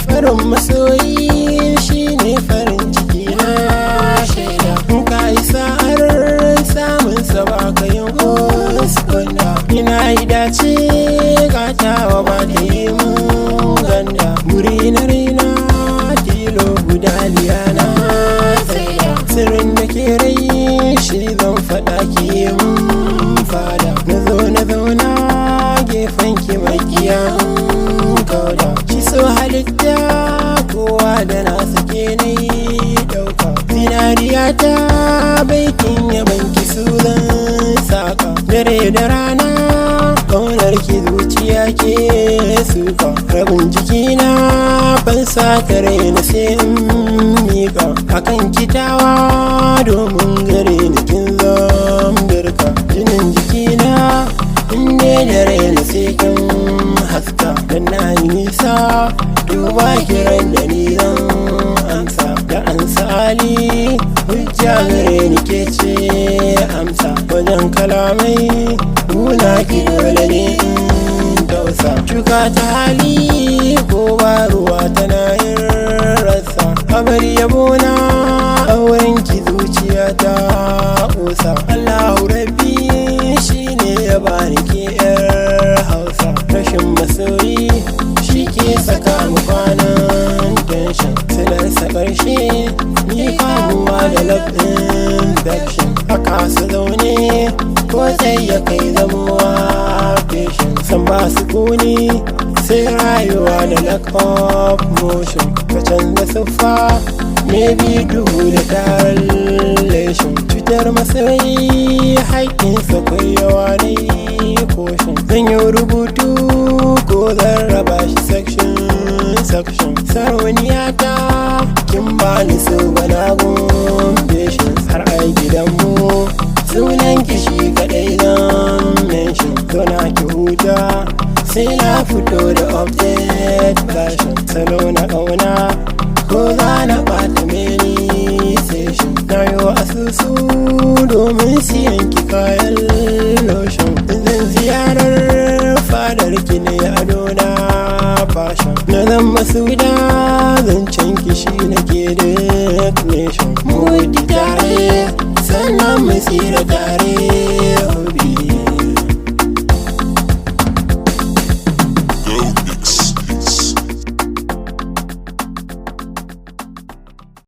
farin masoyi shine farin ciki na shaida ka yi sa'ar samun sa ba ka yin kuskunda ina yi dace katawa ba ta yi mun ganda muri na raina tilo guda liyana tsaida sirrin da ke rai shi zan faɗa ki mun fada na zauna gefen ki makiya kauda shi so halitta kowa da nasa ke na yi dauka zinariya ta baikin yabanki su zan saka dare da rana kaunar ki zuciya ke suka rabin jikina fansa ta raina sai in mika akan kitawa domin gare ni kin zambarka jinin jikina inda da raina sai kin haska dan na yi nisa duba kiran da ni zan amsa da ansa ali hujja gare ni ke ce amsa wajen kalamai nuna ki dole ne in tausa cuka ta hali ko ba ruwa tana yin rasa abar yabona auren ki zuciya ta kusa Allahu rabbi shine ya bani ke yar hausa rashin masoyi shi ke saka mu kwanan tension silarsa ƙarshe ni kamuwa da love infection a kasa zaune ko sai ya kai zamuwa patient san ba su kuni sai rayuwa da lack of motion ka canza siffa maybe duhu da tarar leshin cutar masoyi haƙƙinsa kai yawa ne koshin zan yi rubutu ko zan raba shi section sarauniya ta kin bani so balagun patience har ai gidanmu sunan kishi kadai zan mention zona ki huta sai na fito da update version salo na kauna ko za na bata mini session na yi asusu domin siyan ki kayan lotion zan ziyarar fadar ki ne adona fashion na zan masuda zancen kishi na ke destination mu tare sannan mu tsira tare